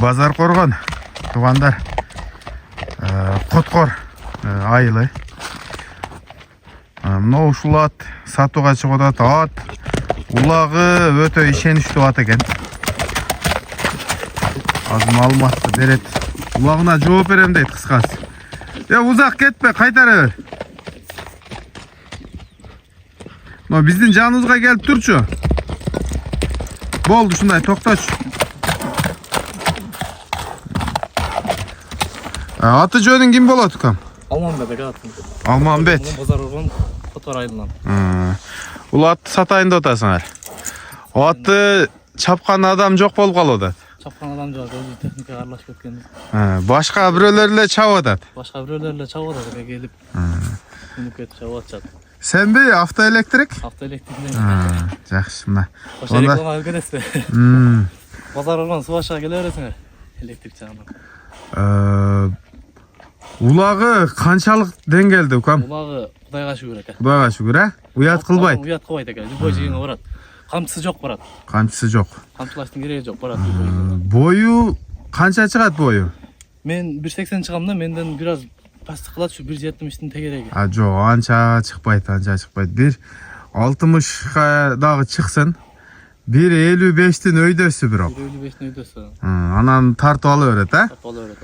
Базар Коргон туугандар Коткор айылы. Мына ушул ат сатууга чыгып атат. Ат улагы өтө ишеничтүү ат экен. Азыр маалыматты берет. Улагына жооп берем дейт кыскасы. Узак кетпе, кайтара бер. Но биздин жаныбызга келип турчу. Болду, ушундай токточу. Аты жөнүң ким болот укам? Алманбет атым. Алманбет. Базар Коргон Котор айылынан. Бул атты сатайын деп атасыңар. Атты чапкан адам жок болуп калды. Чапкан адам жок, өзү техникага аралашып кеткен. Башка бирөөлөр эле чабып атат. Башка бирөөлөр эле чабып атат, келип. Күнүп кетип чабып атышат. Сенби автоэлектрик? Автоэлектрик. Жакшы, мына. Ошо реклама келесиз. Базар Коргон Субашка келе бересиңер. Электрик жагынан. Улагы канчалык деңгээлде укам? Улагы Кудайга шүгүр экен. Кудайга шүгүр, Уят кылбайт. Уят кылбайт экен. Любой жигиңе барат. Камчысы жок барат. Камчысы жок. Камчылаштын кереги жок барат. Бою канча чыгат бою? Мен 1.80 чыгам да, менден бир аз пасты кылат, ушу 1.70 тегереги. Жок, анча чыкпайт. 1.60га дагы чыксын. 1.55тин өйдөсү бирок. 1.55тин өйдөсү. Анан тартып ала берет, Тартып ала берет.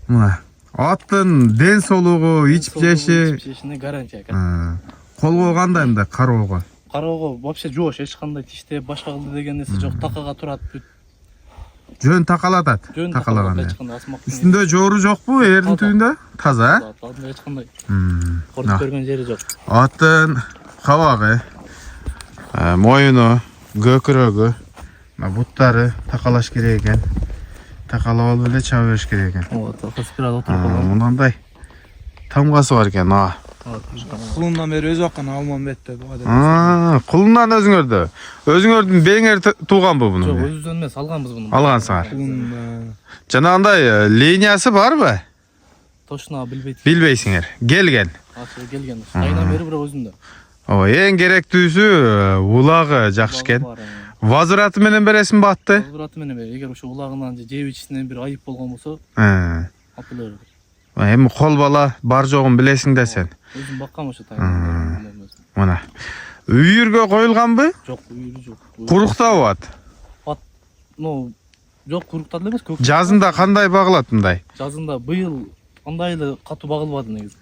Мына. Аттын ден соолугу, ичип жешине гарантия экен. Колго кандай мындай кароого? Кароого вообще жоош, эч кандай тиштеп башка кылды деген нерсе жок. Такага турат. Жөн такалатат. Такалаган. Үстүндө жоору жокпу? Эрдин түбүндө? Таза, эч кандай. Кордуп көргөн жери жок. Аттын кабагы, моюну, көкүрөгү, буттары такалаш керек экен. Такалап алып эле чаба бериш керек экен. Спираль отуруп калган. Мындай тамгасы бар экен, Кулундан бери өз акын Алманбетте бу адам. Кулундан өзүңөрдө. Өзүңөрдүн беңер тууганбы буну? Жок, өзүбүздөн эмес, алганбыз буну. Алгансыңар. Жанагындай линиясы барбы? Точно билбейт. Билбейсиңер. Келген. Келген. Айынан бери бирок өзүндө. Эң керектүүсү улагы жакшы экен. Возвраты менен бересиңби атты? Возвраты менен бер. Эгер ошо улагынан же жеп ичисинен бир айып болгон болсо, алып берер. Эми кол бала бар жогун билесиң да сен. Өзүм баккам ошо тайында. Мына. Үйүргө коюлганбы? Жок, үйүрү жок. Куруктабы ат? Ат, жок, куруктады эмес, көк. Жазында кандай багылат мындай? Жазында быйыл андай эле катуу багылбады негизи.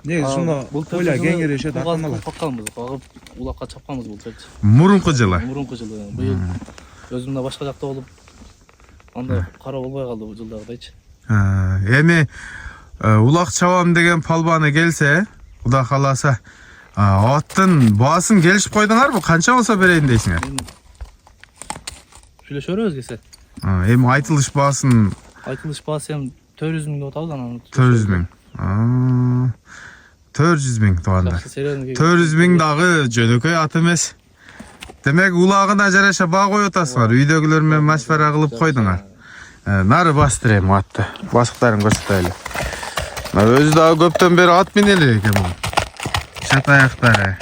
Негизи ушундо ойла кеңирешет акалмалар. Бакканбыз, багып улакка чапканбыз бул жерчи. Мурунку жылы. Быйыл өзүм да башка жакта болуп андай кара болбой калды бул жылдагыдайчы. Эми улак чабам деген палбаны келсе, Кудай кааласа, аттын баасын келишип койдуңарбы? Канча болсо берейин дейсиңер? Сүйлөшө беребиз кесе. Эми айтылыш баасын 400 миң деп атабыз анан. 400 миң. 400 миң туугандар. 400 миң дагы жөнөкөй ат эмес. Демек улагына жараша баа коюп атасыңар. Үйдөгүлөр менен машвара кылып койдуңар. Нары бастырайм атты. Басыктарын көрсөтөлү. Өзү дагы көптөн бери ат минели экен бул. Чат аяктары.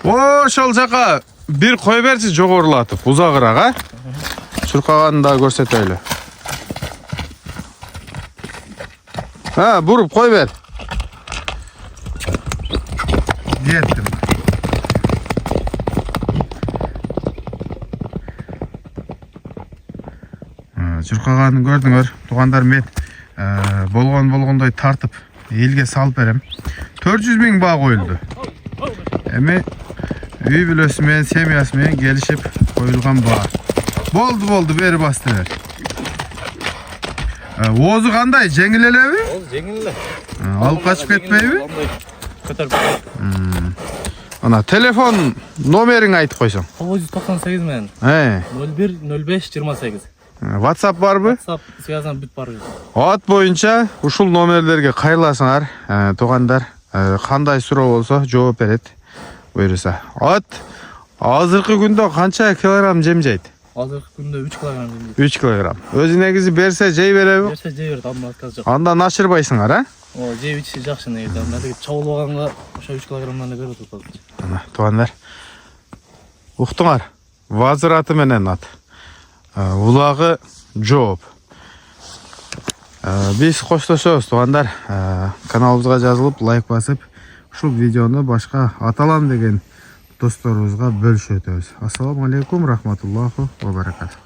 Ошол жака бир кой берчи жогорулатып, узагыраак, Чуркаганын да көрсөтөлү. Буруп кой бер. Кеттим. Чуркаганын көрдүңөр, туугандар, мен болгондой тартып элге салып берем. 400 миң баа коюлду. Эми үй бүлөсү менен, семьясы менен келишип коюлган баа. Болду, бери бастыр. Оозу кандай? Жеңил элеби? Жеңил эле. Алып качып кетпейби? Көтөрүп. Ана телефон номериңи айтып койсоң. 998 менен 01 05 28. WhatsApp барбы? WhatsApp связан бүт бар. Ат боюнча ушул номерлерге кайрыласыңар, туугандар. Кандай суроо болсо жооп берет. Буюрса. Ат азыркы күндө канча килограмм жем жейт? Азыркы күндө 3 килограмм жем жейт. 3 килограмм. Өзү негизи берсе жей береби? Берсе жей берет, анда отказ жок. Андан ашырбайсыңар, Жеп ичиши жакшы негизи. Анда чабылбаганга ошо 3 килограммдан эле берет атат. Туугандар. Уктуңар. Возвраты менен ат. Ulagı жооп. Biz koşlaşıyoruz туғандар. Kanalımızga жазылып, лайк басып, ушул видеону башка аталам деген досторубузга бөлүшөтөбүз. Ассаламу алейкум, рахматуллаху ва баракатух.